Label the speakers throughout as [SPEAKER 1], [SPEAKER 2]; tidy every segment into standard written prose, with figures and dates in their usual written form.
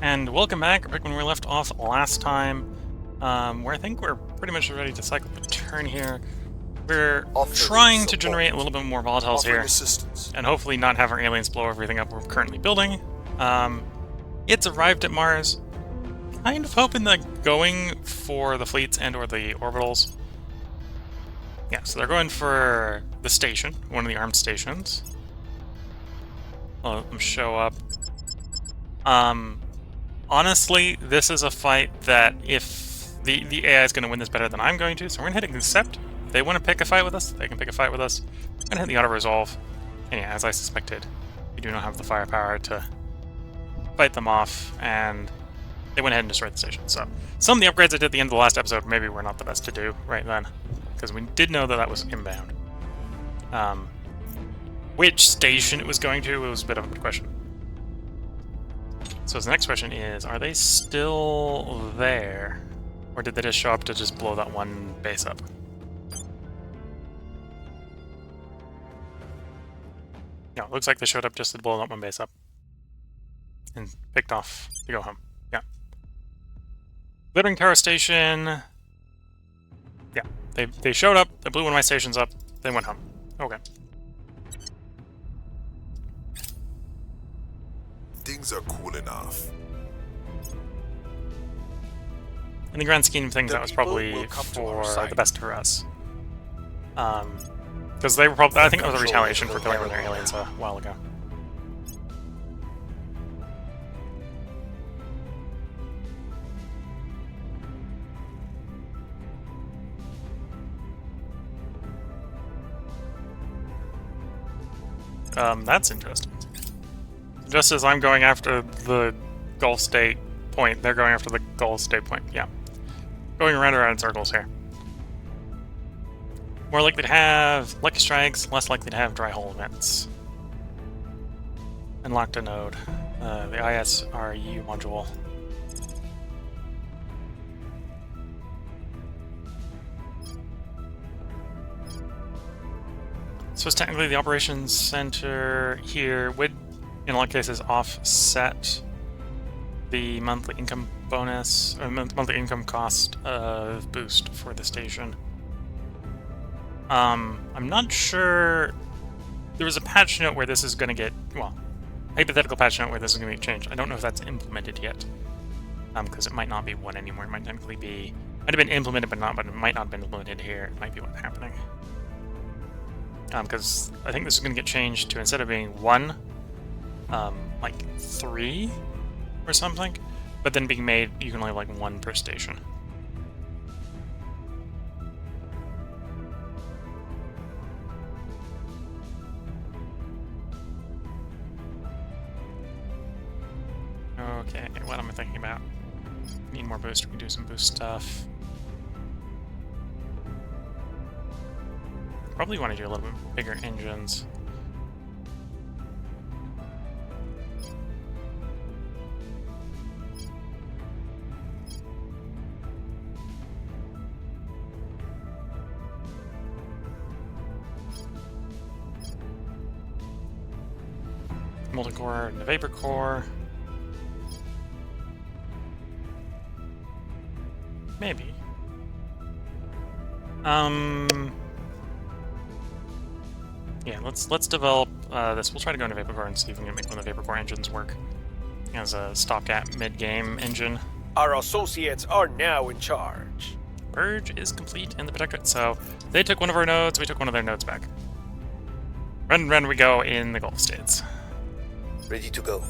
[SPEAKER 1] And welcome back, right when we left off last time, where I think we're pretty much ready to cycle the turn here. We're trying to generate a little bit more volatiles here, and hopefully not have our aliens blow everything up we're currently building. It's arrived at Mars. Kind of hoping that going for the fleets and or the orbitals. Yeah, so they're going for the station, one of the armed stations. I'll let them show up. Honestly, this is a fight that if the AI is going to win this better than I'm going to, so we're going to hit accept. If they want to pick a fight with us, they can pick a fight with us. I'm going to hit the auto-resolve. And yeah, as I suspected, we do not have the firepower to fight them off, and they went ahead and destroyed the station. So some of the upgrades I did at the end of the last episode maybe were not the best to do right then, because we did know that that was inbound. Which station it was going to was a bit of a question. So the next question is, are they still there? Or did they just show up to just blow that one base up? No, it looks like they showed up just to blow that one base up. And picked off to go home. Yeah. Glittering Tower Station. Yeah, they showed up, they blew one of my stations up, they went home. Okay.
[SPEAKER 2] Things are cool enough.
[SPEAKER 1] In the grand scheme of things, that was probably for the best for us. Because they were probably, I think that was a retaliation for killing one of their aliens a while ago. That's interesting. Just as I'm going after the Gulf State point, they're going after the Gulf State point. Yeah. Going around and around in circles here. More likely to have Lucky Strikes, less likely to have Dry Hole events. Unlocked a node. The ISRU module. So it's technically the operations center here would, in a lot of cases, offset the monthly income bonus, or monthly income cost of boost for the station. I'm not sure. There was a patch note where this is going to get, well, hypothetical patch note where this is going to get changed. I don't know if that's implemented yet, because it might not be one anymore. It might technically be, might have been implemented, but it might not have been implemented here. It might be what's happening. Because I think this is going to get changed to, instead of being one, like 3 or something, but then being made, you can only have like 1 per station. Okay, what am I thinking about? Need more boost, we can do some boost stuff. Probably want to do a little bit bigger engines. Molten core and the vapor core. Maybe. Yeah, let's develop this. We'll try to go into vapor core and see if we can make one of the vapor core engines work as a stopgap mid-game engine.
[SPEAKER 3] Our associates are now in charge.
[SPEAKER 1] Purge is complete in the Protectorate, so they took one of our nodes, we took one of their nodes back. Run we go in the Gulf States.
[SPEAKER 3] Ready to go.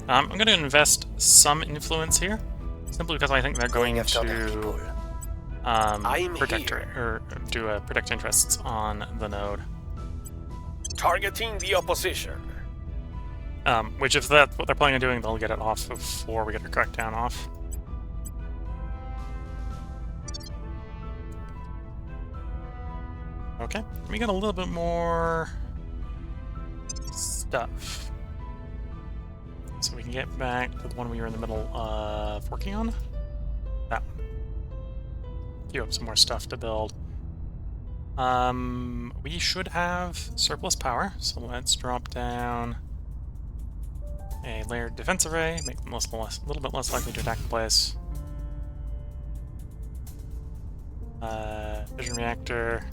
[SPEAKER 1] I'm going to invest some influence here, simply because I think they're going to do a protect interests on the node.
[SPEAKER 3] Targeting the opposition.
[SPEAKER 1] Which, if that's what they're planning on doing, they'll get it off before we get the crackdown off. Okay, we got a little bit more stuff. So we can get back to the one we were in the middle of working on. That one. queue up some more stuff to build. We should have surplus power, so let's drop down a layered defense array, make them a little bit less likely to attack the place. Fission reactor.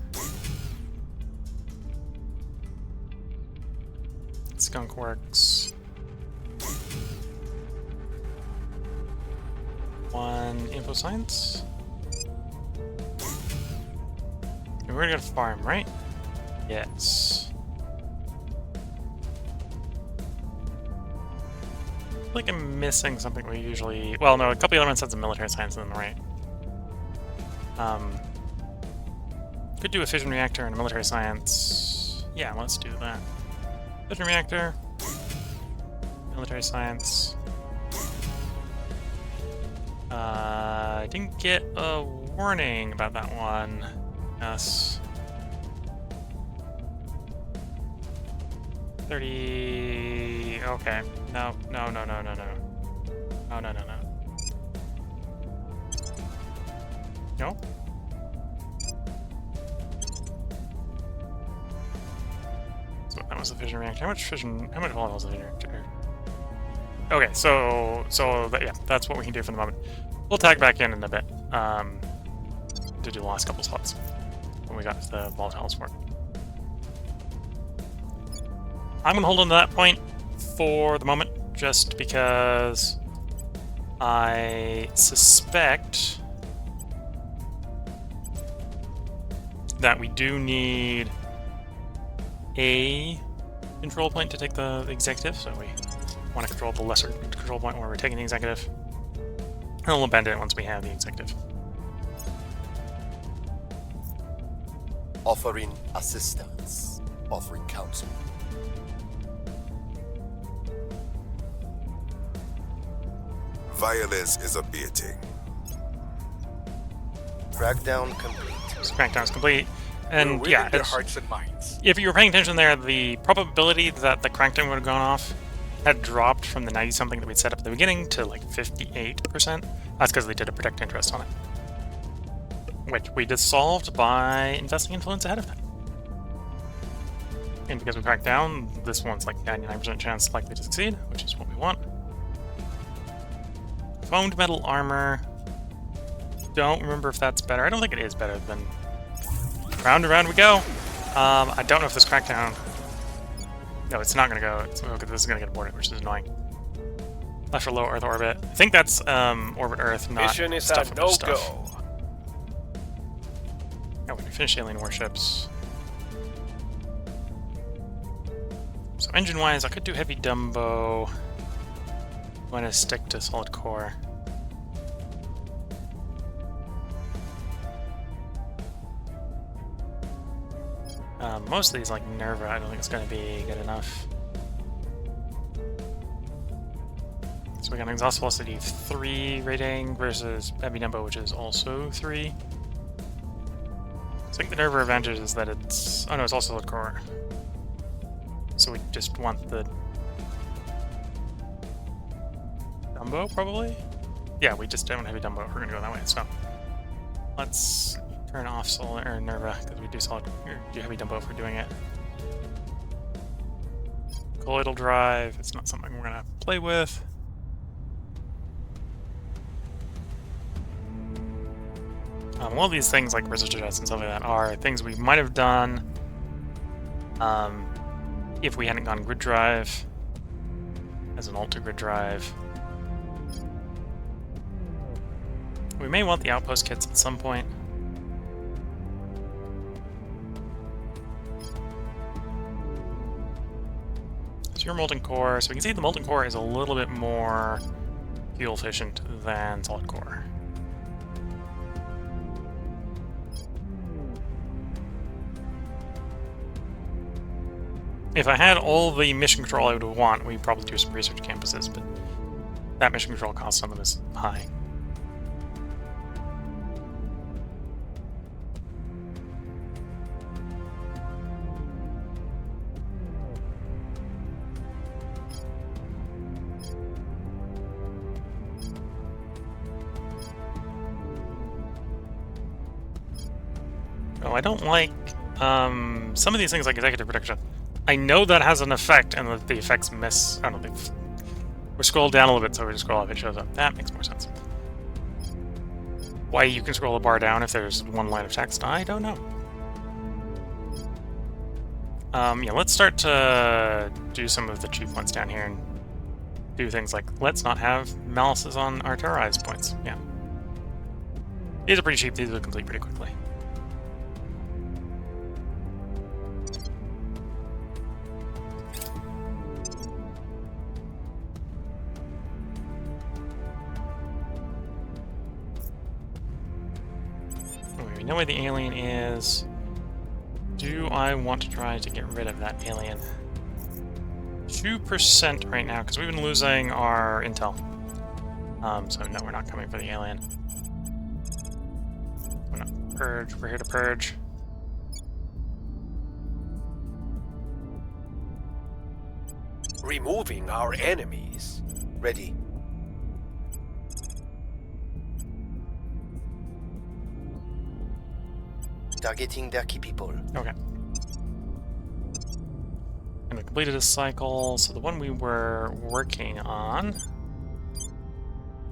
[SPEAKER 1] Skunk works. 1 info science. And we're gonna go to farm, right? Yes. I feel like I'm missing something we usually... Well, no, a couple of elements has a military science on the right. Could do a fission reactor and a military science. Yeah, let's do that. Fission reactor. Military science. I didn't get a warning about that one. Yes. 30... Okay. No. No. No? So that was the fission reactor. How much volume was the fission reactor? Okay, yeah, that's what we can do for the moment. We'll tag back in a bit to do the last couple slots when we got to the volatiles work. I'm gonna hold on to that point for the moment, just because I suspect that we do need a control point to take the executive, so we want to control the lesser control point where we're taking the executive. And we'll abandon it once we have the executive.
[SPEAKER 4] Offering assistance. Offering counsel.
[SPEAKER 2] Violence is abating.
[SPEAKER 4] Crackdown complete.
[SPEAKER 1] So crackdown is complete. And
[SPEAKER 3] We're
[SPEAKER 1] yeah,
[SPEAKER 3] winning their hearts and minds.
[SPEAKER 1] if you were paying attention there, the probability that the crackdown would have gone off had dropped from the 90-something that we'd set up at the beginning to like 58%. That's because they did a protect interest on it, which we dissolved by investing influence ahead of time. And because we cracked down, this one's like 99% chance likely to succeed, which is what we want. Foamed metal armor. Don't remember if that's better. I don't think it is better than... Round and round we go. I don't know if this crackdown... No, it's not going to go. Okay, this is going to get aborted, which is annoying. Left or low Earth orbit. I think that's orbit Earth, not
[SPEAKER 3] Mission is
[SPEAKER 1] stuff
[SPEAKER 3] a
[SPEAKER 1] with other stuff.
[SPEAKER 3] no-go.
[SPEAKER 1] Oh, we can finish alien warships. So engine-wise, I could do heavy Dumbo. I'm going to stick to solid core. Most of these, like Nerva, I don't think it's going to be good enough. So we got an exhaust velocity 3 rating versus heavy Dumbo, which is also 3. So I think the Nerva advantage is that it's... Oh no, it's also solid core. So we just want the Dumbo, probably? Yeah, we just don't have heavy Dumbo if we're going to go that way, so... Let's turn off Solar or Nerva, because we do heavy Dumbo if we're doing it. Colloidal drive, it's not something we're going to play with. All of these things, like resistor jets and stuff like that, are things we might have done if we hadn't gone grid drive as an alt to grid drive. We may want the outpost kits at some point. So your molten core, so we can see the molten core is a little bit more fuel efficient than solid core. If I had all the mission control I would want, we'd probably do some research campuses, but that mission control cost on them is high. Oh, I don't like some of these things like executive protection. I know that has an effect, and that the effects miss. I don't think we're scrolled down a little bit, so we just scroll up. It shows up. That makes more sense. Why you can scroll a bar down if there's one line of text, I don't know. Yeah, let's start to do some of the cheap ones down here and do things like let's not have malices on our terrorized points. Yeah. These are pretty cheap. These will complete pretty quickly. We know where the alien is. Do I want to try to get rid of that alien? 2% right now, because we've been losing our intel. So no, we're not coming for the alien. We're not purge. We're here to purge.
[SPEAKER 3] Removing our enemies.
[SPEAKER 4] Ready. Targeting their key people.
[SPEAKER 1] Okay. And we completed a cycle, so the one we were working on...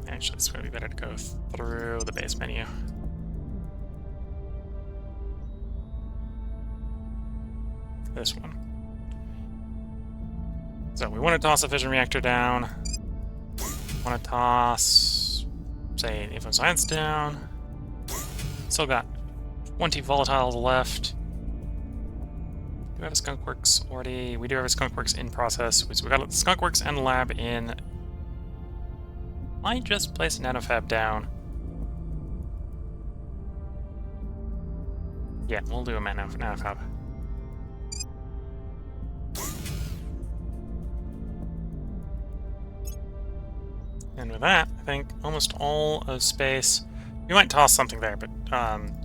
[SPEAKER 1] Actually, it's going to be better to go through the base menu. This one. So we want to toss a fission reactor down. Want to toss, say, the info science down. Still got 20 volatiles left. Do we have a skunkworks already? We do have a skunkworks in process. So we got a skunkworks and lab in. Might just place a nanofab down. Yeah, we'll do a nanofab. And with that, I think almost all of space... We might toss something there, but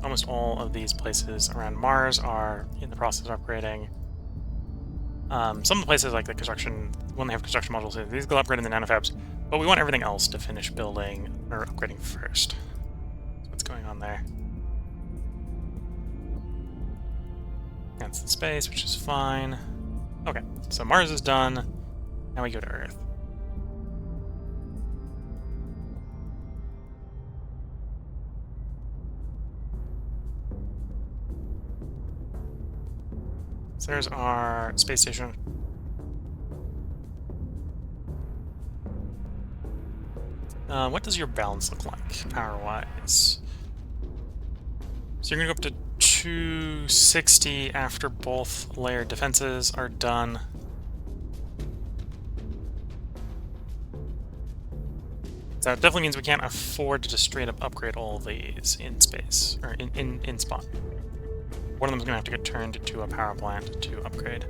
[SPEAKER 1] almost all of these places around Mars are in the process of upgrading. Some of the places, like the construction, when they have construction modules, these go upgrading the nanofabs, but we want everything else to finish building or upgrading first. So what's going on there? That's the space, which is fine. Okay, so Mars is done. Now we go to Earth. So there's our space station. What does your balance look like, power-wise? So you're going to go up to 260 after both layered defenses are done. So that definitely means we can't afford to just straight up upgrade all of these in space, or in spot. One of them is going to have to get turned to a power plant to upgrade.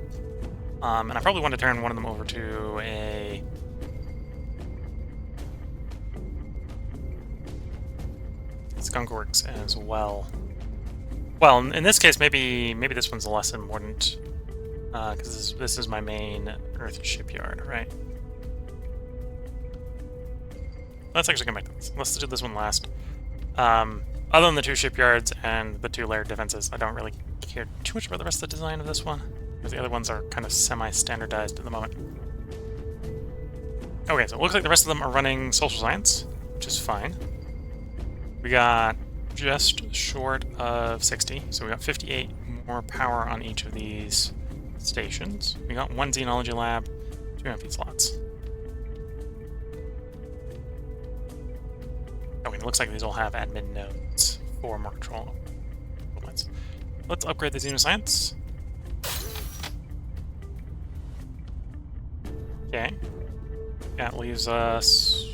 [SPEAKER 1] And I probably want to turn one of them over to a... skunkworks as well. Well, in this case, maybe this one's less important, because this is my main Earth shipyard, right? Let's actually come back to this. Let's do this one last. Other than the two shipyards and the two layered defenses, I don't really care too much about the rest of the design of this one, because the other ones are kind of semi-standardized at the moment. Okay, so it looks like the rest of them are running social science, which is fine. We got just short of 60, so we got 58 more power on each of these stations. We got one xenology lab, 2 MP slots. Okay, it looks like these all have admin nodes for more control. Let's upgrade the xenoscience. Okay. That leaves us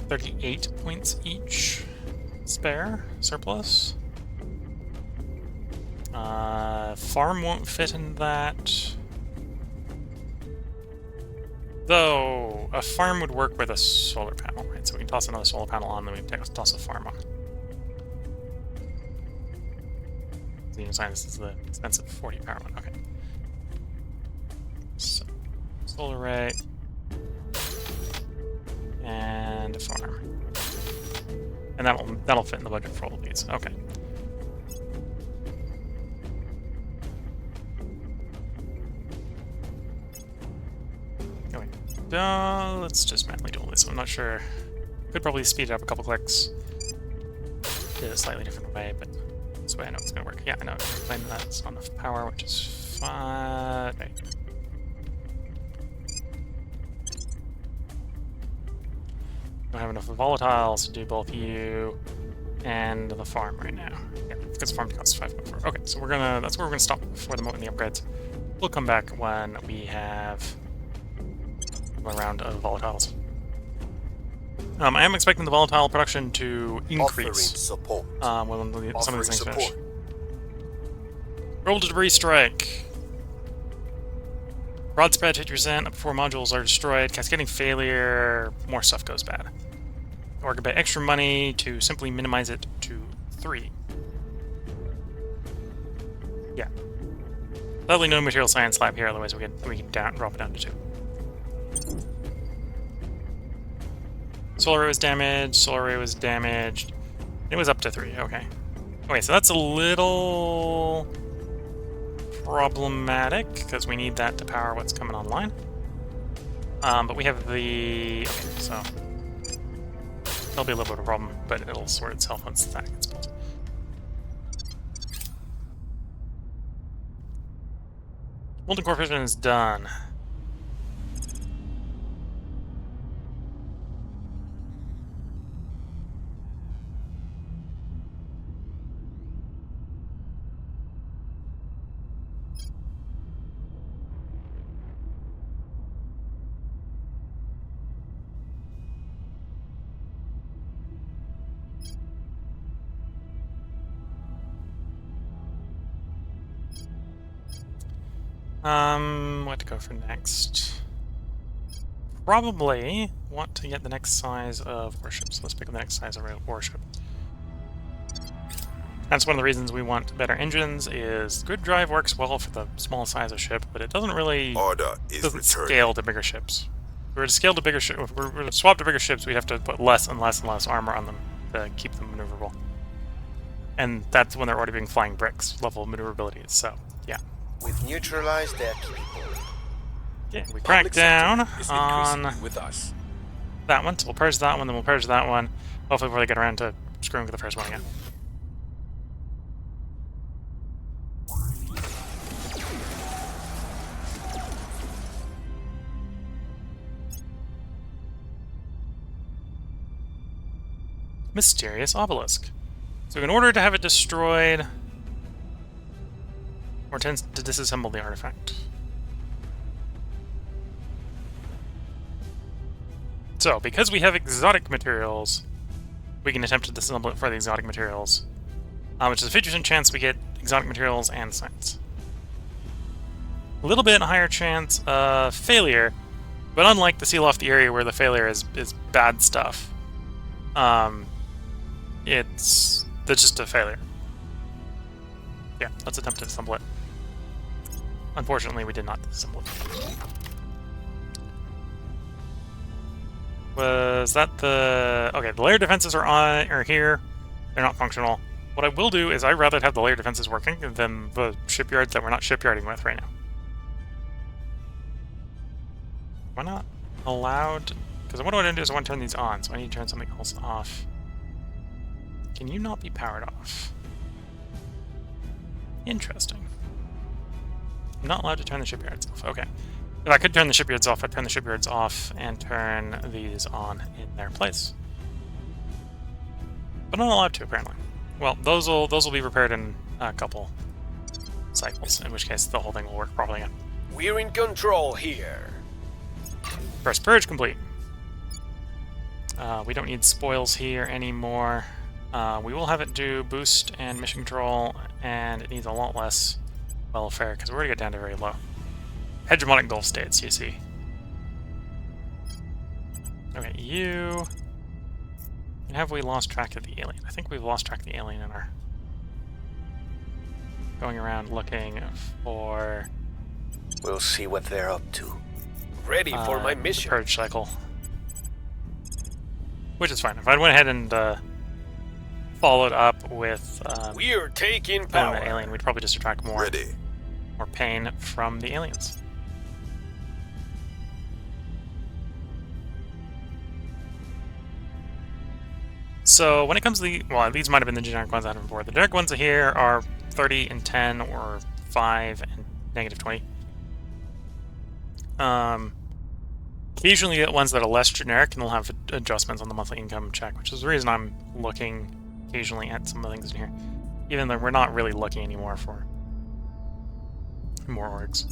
[SPEAKER 1] 38 points each spare, surplus. Farm won't fit in that. Though, a farm would work with a solar panel, right? So we can toss another solar panel on, then we can toss a farm on. Xenoscience is the expensive 40 power one, okay. So, solar array. And a farm. And that'll fit in the budget for all of these. Okay. Let's just manually dual this. I'm not sure. Could probably speed it up a couple clicks. Did it a slightly different way, but this way I know it's gonna work. Yeah, I know. Claim that's not enough power, which is fine. Okay. Don't have enough volatiles to do both you and the farm right now. Yeah, because the farm costs 5.4. Okay, so that's where we're gonna stop for the moment in the upgrades. We'll come back when we have one round of volatiles. I am expecting the volatile production to increase when some of these things finish. Roll to debris strike. Broad spread 50%, up to 4 modules are destroyed. Cascading failure, more stuff goes bad. Or can pay extra money to simply minimize it to 3. Yeah. Sadly, no material science lab here, otherwise we can drop it down to 2. Solar array was damaged, solar array was damaged. It was up to 3, okay. Okay, so that's a little problematic, because we need that to power what's coming online. But we have the... Okay, so... That'll be a little bit of a problem, but it'll sort itself once that gets built. Molten core fission is done. What to go for next? Probably want to get the next size of warships. Let's pick up the next size of warship. That's one of the reasons we want better engines, is grid drive works well for the small size of ship, but it doesn't really scale to bigger ships. If we were to scale to bigger ships, if we were to swap to bigger ships, we'd have to put less and less and less armor on them to keep them maneuverable. And that's when they're already being flying bricks level of maneuverability, so yeah.
[SPEAKER 4] We've neutralized their people.
[SPEAKER 1] Yeah, we cracked down on
[SPEAKER 3] with us.
[SPEAKER 1] That one, so we'll purge that one, then we'll purge that one. Hopefully before they get around to screwing with the first one again. Mysterious obelisk. So in order to have it destroyed, or tends to disassemble the artifact. So, because we have exotic materials, we can attempt to disassemble it for the exotic materials, which is a 50% chance we get exotic materials and science. A little bit higher chance of failure, but unlike the seal off the area where the failure is bad stuff, that's just a failure. Yeah, let's attempt to disassemble it. Unfortunately, we did not disassemble it. Was that the... Okay, the layer defenses are here. They're not functional. What I will do is I'd rather have the layer defenses working than the shipyards that we're not shipyarding with right now. Why not allowed? Because what I want to do is I want to turn these on, so I need to turn something else off. Can you not be powered off? Interesting. I'm not allowed to turn the shipyards off. Okay. If I could turn the shipyards off, I'd turn the shipyards off and turn these on in their place. But I'm not allowed to, apparently. Well, those will be repaired in a couple cycles, in which case the whole thing will work properly again.
[SPEAKER 3] We're in control here.
[SPEAKER 1] First purge complete. We don't need spoils here anymore. We will have it do boost and mission control, and it needs a lot less welfare, because we're going to get down to very low. Hegemonic Gulf states, you see. Okay, you... And have we lost track of the alien? I think we've lost track of the alien in our... Going around looking for...
[SPEAKER 4] We'll see what they're up to.
[SPEAKER 3] Ready for my mission.
[SPEAKER 1] Purge cycle. Which is fine. If I went ahead and followed up with
[SPEAKER 3] We're taking
[SPEAKER 1] an
[SPEAKER 3] power.
[SPEAKER 1] alien, we'd probably just attract more pain from the aliens. So when it comes to the, well, these might have been the generic ones I had before. The generic ones here are 30 and 10, or 5 and -20. Occasionally you get ones that are less generic, and they'll have adjustments on the monthly income check, which is the reason I'm looking occasionally at some of the things in here. Even though we're not really looking anymore for more orgs.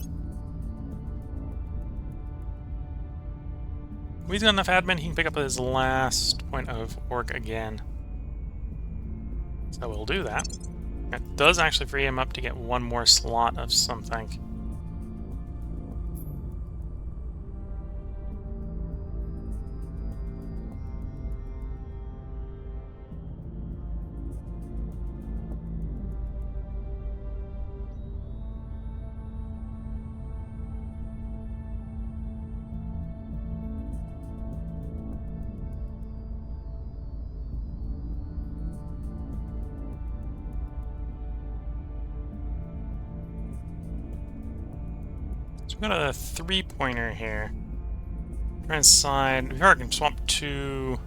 [SPEAKER 1] When he's got enough admin, he can pick up his last point of org again. So we'll do that. That does actually free him up to get one more slot of something. We've got a 3-pointer here. Right side. We've already swapped two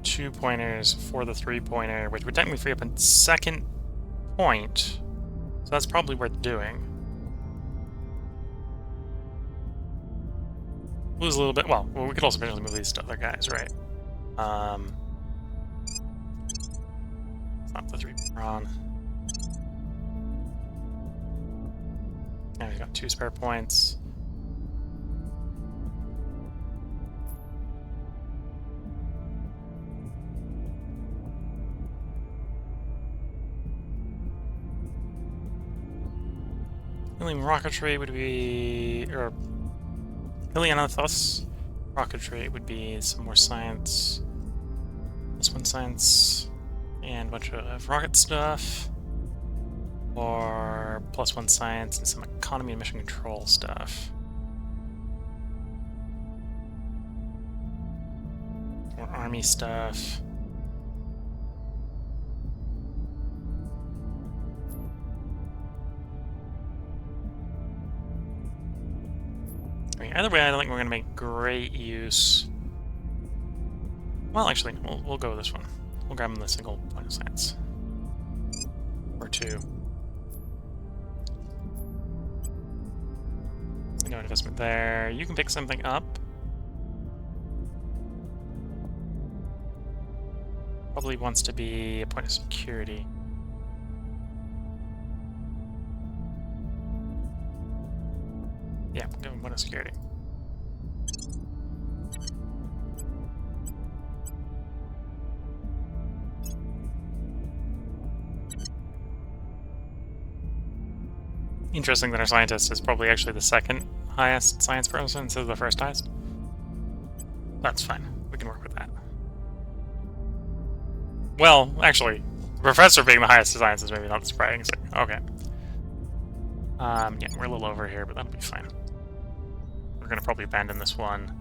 [SPEAKER 1] 2-pointers for the 3-pointer, which would technically free up a second point. So that's probably worth doing. Lose a little bit. Well, we could also potentially move these to other guys, right? It's not the 3-pointer on. Now he's got 2 spare points. Healing rocketry would be, or Helianathos rocketry would be some more science, +1 science, and a bunch of rocket stuff. Or +1 science and some economy and mission control stuff. More army stuff. I mean, either way, I don't think we're going to make great use. Well, actually, we'll go with this one. We'll grab him the single point of science. Or 2. No investment there. You can pick something up. Probably wants to be a point of security. Yeah, we'll give him point of security. Interesting that our scientist is probably actually the second highest science person instead of the first highest. That's fine. We can work with that. Well, actually, the professor being the highest science is maybe not surprising. So, okay. Yeah, we're a little over here, but that'll be fine. We're gonna probably abandon this one.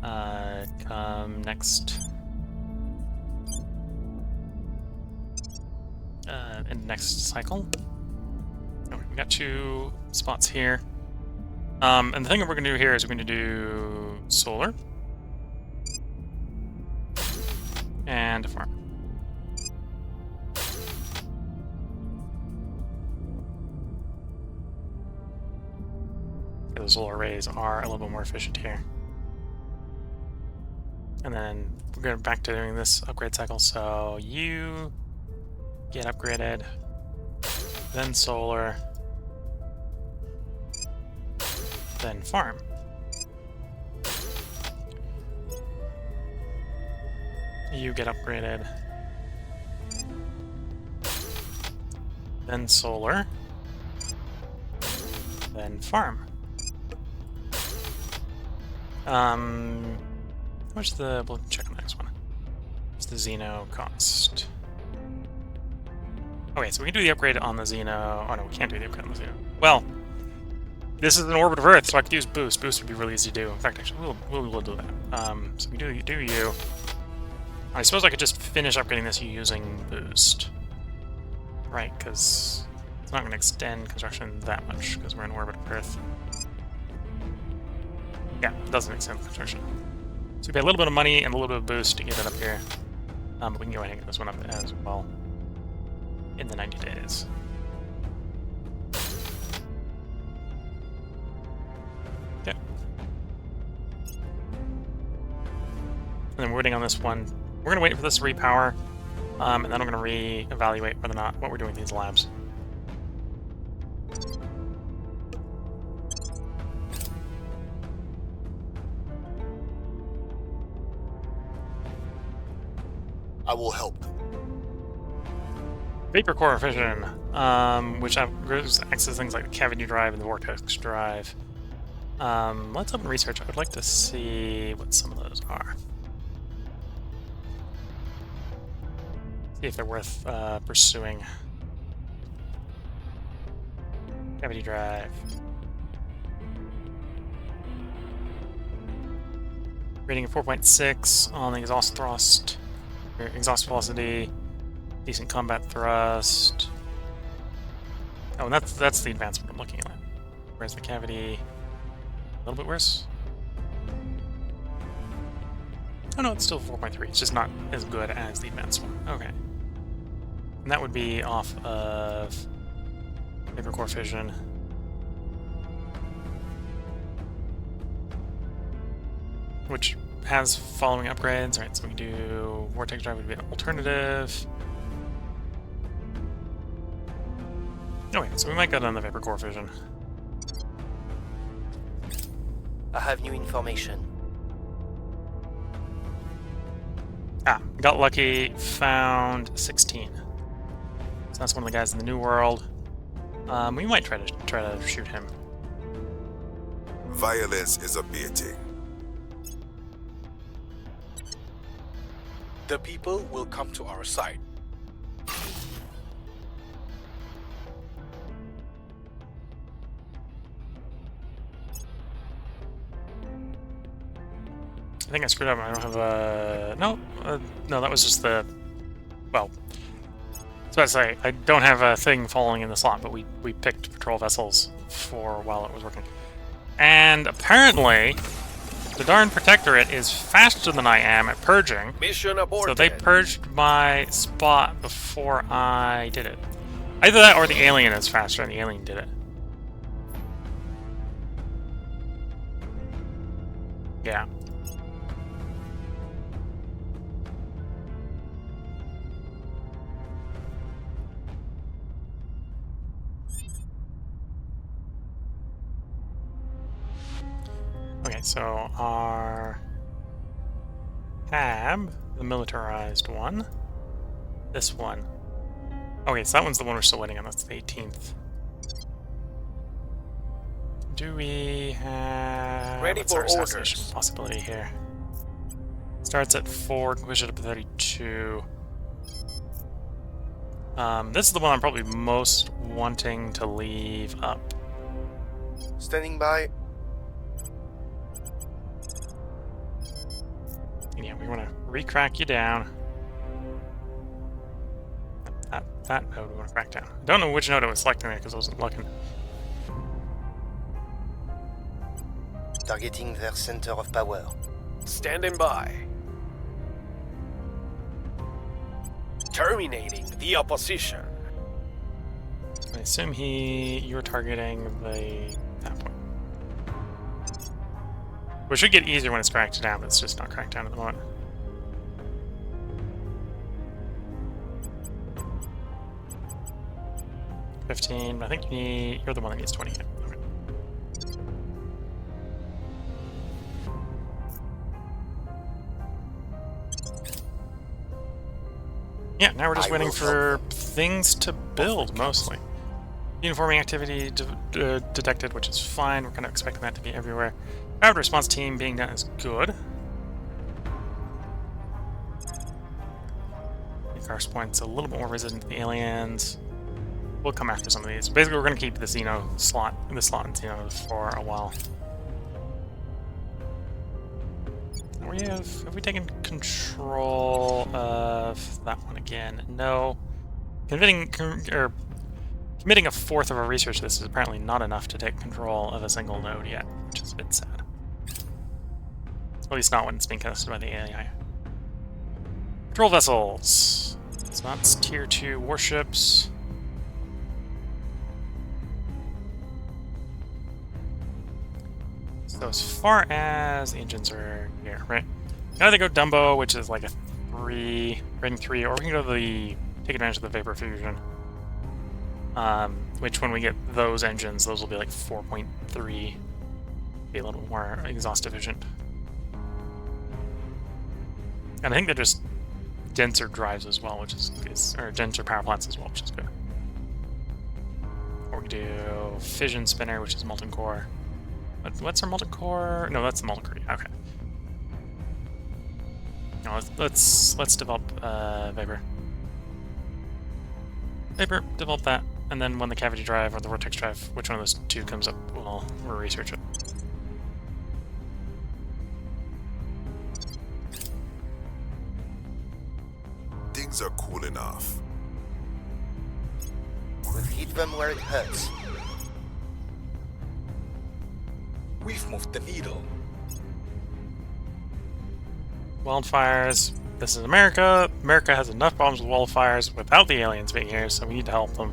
[SPEAKER 1] Come next. In the next cycle. Okay, we got 2 spots here. And the thing that we're going to do here is we're going to do solar. And a farm. The solar arrays are a little bit more efficient here. And then we're going back to doing this upgrade cycle. So you get upgraded. Then solar, then farm. You get upgraded, then solar, then farm. How much the, we'll check on the next one. What's the Xeno cost? Okay, so we can do the upgrade on the Xeno. Oh no, we can't do the upgrade on the Xeno. Well, this is an orbit of Earth, so I could use boost. Boost would be really easy to do. In fact, actually, we'll do that. So we do you. I suppose I could just finish upgrading this using boost. Right, because it's not going to extend construction that much, because we're in orbit of Earth. Yeah, it doesn't extend construction. So we pay a little bit of money and a little bit of boost to get it up here. But we can go ahead and get this one up as well in the 90 days. Okay. And then we're waiting on this one. We're going to wait for this to repower, and then I'm going to re-evaluate whether or not what we're doing with these labs.
[SPEAKER 2] I will help them.
[SPEAKER 1] Vapor core fission, which accesses things like the cavity drive and the vortex drive. Let's open research. I would like to see what some of those are. See if they're worth pursuing. Cavity drive. Rating of 4.6 on the exhaust thrust. Exhaust velocity. Decent combat thrust. Oh, and that's the advancement I'm looking at. Where's the cavity? A little bit worse. Oh no, it's still 4.3. It's just not as good as the advanced one. Okay. And that would be off of vapor core fission. Which has following upgrades. Alright, so we can do vortex drive would be an alternative. Okay, so we might go down the vapor core fission.
[SPEAKER 4] I have new information.
[SPEAKER 1] Ah, got lucky, found 16. So that's one of the guys in the New World. We might try to shoot him.
[SPEAKER 2] Violence is abating.
[SPEAKER 5] The people will come to our side.
[SPEAKER 1] I think I screwed up. I don't have a... No, no, that was just the... Well, so I say, I don't have a thing falling in the slot, but we picked patrol vessels for while it was working. And apparently, the darn Protectorate is faster than I am at purging.
[SPEAKER 3] Mission aborted.
[SPEAKER 1] So they purged my spot before I did it. Either that or the alien is faster and the alien did it. Yeah. Okay, so our tab, the militarized one, this one. Okay, so that one's the one we're still waiting on. That's the 18th. Do we have...
[SPEAKER 3] Ready
[SPEAKER 1] what's
[SPEAKER 3] for
[SPEAKER 1] our assassination
[SPEAKER 3] orders.
[SPEAKER 1] possibility here? Starts at 4, push it up to 32. This is the one I'm probably most wanting to leave up.
[SPEAKER 4] Standing by.
[SPEAKER 1] Yeah, we want to re-crack you down. That node we want to crack down. Don't know which node I was selecting there because I wasn't looking.
[SPEAKER 4] Targeting their center of power.
[SPEAKER 3] Standing by. Terminating the opposition.
[SPEAKER 1] I assume you're targeting that one. We should get easier when it's cracked down, but it's just not cracked down at the moment. $15, but I think you're the one that needs 20. Okay. Yeah, now we're just waiting for things to build, mostly. Uniforming activity detected, which is fine. We're kind of expecting that to be everywhere. Rapid response team being done is good. I think our point's a little bit more resistant to the aliens. We'll come after some of these. Basically, we're going to keep the Xeno slot, in Xeno for a while. Where are have we taken control of that one again? No. Committing a fourth of our research to this is apparently not enough to take control of a single node yet, which is a bit sad. At least not when it's being contested by the AI. Patrol vessels. So that's tier 2 warships. So as far as the engines are here, right? Now they go Dumbo, which is like a 3, rating 3, or we can go to take advantage of the vapor fusion. Which when we get those engines, those will be like 4.3, be a little more exhaust efficient. And I think they're just denser drives as well, which is or denser power plants as well, which is good. Or we do fission spinner, which is molten core. What's our molten core? No, that's the molten core. Okay. No, let's develop vapor. Vapor, develop that, and then when the cavity drive or the vortex drive, which one of those two comes up, we'll research it.
[SPEAKER 2] Things are cool enough.
[SPEAKER 4] We'll hit them where it hurts.
[SPEAKER 5] We've moved the needle.
[SPEAKER 1] Wildfires. This is America. America has enough problems with wildfires without the aliens being here, so we need to help them.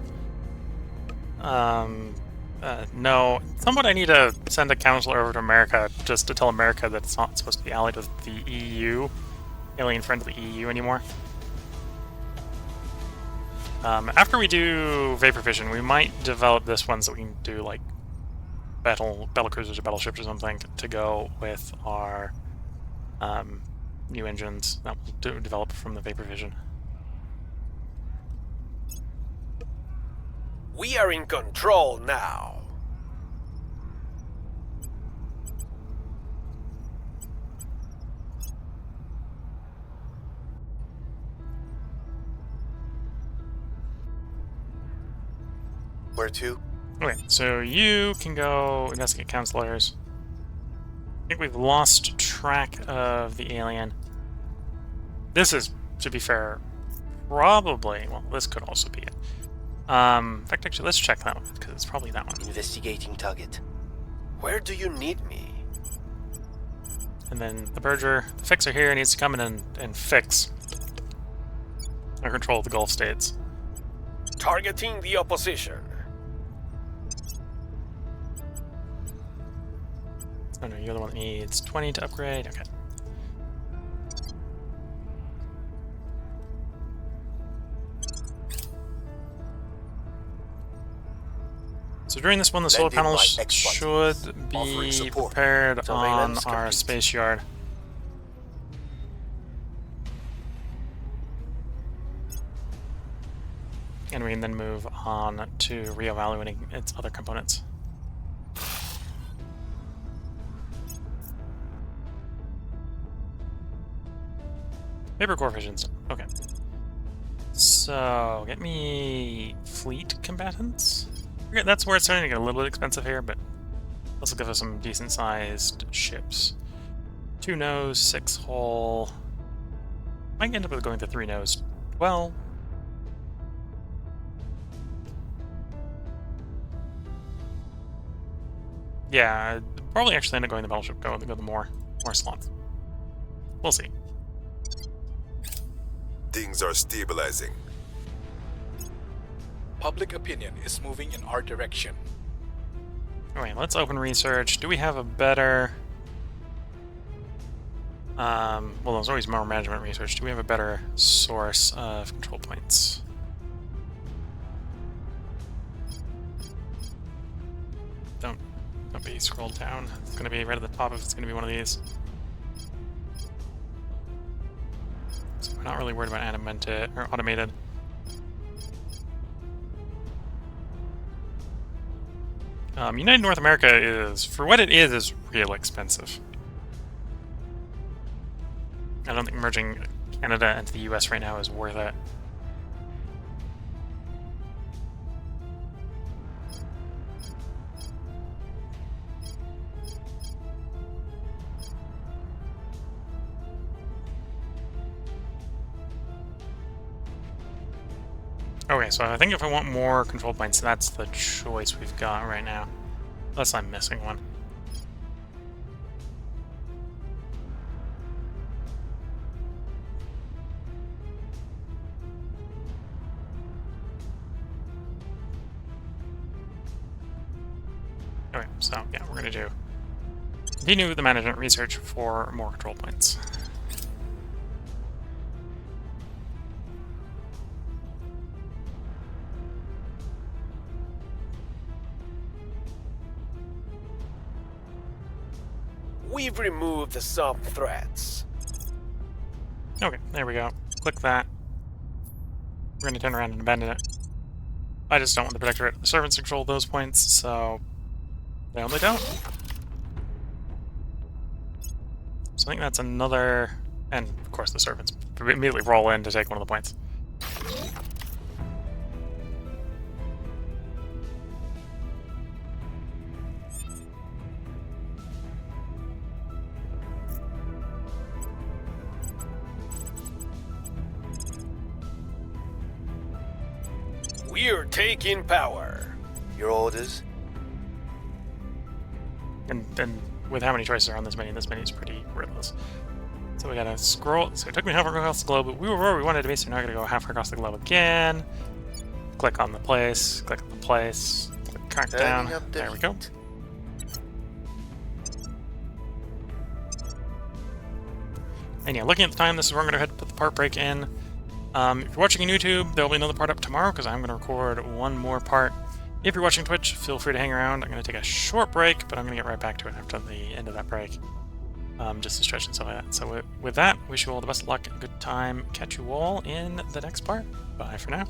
[SPEAKER 1] No. Somewhat I need to send a counselor over to America just to tell America that it's not supposed to be allied with the EU. Alien friend of the EU anymore. After we do vapor fission, we might develop this one so we can do like battle cruisers or battleships or something to go with our new engines that we'll develop from the vapor fission.
[SPEAKER 3] We are in control now.
[SPEAKER 4] Where to?
[SPEAKER 1] Okay, so you can go investigate counselors. I think we've lost track of the alien. This is, to be fair, probably... Well, this could also be it. In fact, actually, let's check that one, because it's probably that one.
[SPEAKER 4] Investigating target.
[SPEAKER 3] Where do you need me?
[SPEAKER 1] And then the Berger, the fixer here, needs to come in and fix or control the Gulf states.
[SPEAKER 3] Targeting the opposition.
[SPEAKER 1] Oh no, you're the one that needs 20 to upgrade. Okay. So during this one, the solar panels should be prepared on our space yard. And we can then move on to reevaluating its other components. Vapor core fissions. Okay. So, get me fleet combatants. Okay, that's where it's starting to get a little bit expensive here, but this will give us some decent-sized ships. 2 nose, 6 hull. Might end up with going to 3 nose. Well, yeah, probably actually end up going the battleship. Go the more slots. We'll see.
[SPEAKER 2] Things are stabilizing.
[SPEAKER 5] Public opinion is moving in our direction.
[SPEAKER 1] Alright, let's open research. Do we have a better... well, there's always more management research. Do we have a better source of control points? Don't be scrolled down. It's going to be right at the top if it's going to be one of these. So we're not really worried about animated or automated. United North America is, for what it is real expensive. I don't think merging Canada into the US right now is worth it. Okay, so I think if I want more control points, that's the choice we've got right now. Unless I'm missing one. Okay, so yeah, we're gonna do continue the management research for more control points.
[SPEAKER 3] We've removed some threats.
[SPEAKER 1] Okay, there we go. Click that. We're gonna turn around and abandon it. I just don't want the Protectorate or the servants to control those points, so they only don't. So I think that's another, and of course the servants immediately roll in to take one of the points.
[SPEAKER 3] We're taking power.
[SPEAKER 4] Your orders?
[SPEAKER 1] And with how many choices are on this menu is pretty worthless. So we gotta scroll. So it took me half across the globe, but we were where we wanted to be, so now I gotta go half across the globe again. Click on the place, click on the place, click countdown. There we go. And yeah, looking at the time, this is where I'm gonna head to put the part break in. If you're watching on YouTube, there'll be another part up tomorrow because I'm gonna record one more part. If you're watching Twitch, feel free to hang around. I'm gonna take a short break, but I'm gonna get right back to it after the end of that break. Just to stretch and stuff like that. So with that, wish you all the best of luck and good time. Catch you all in the next part. Bye for now.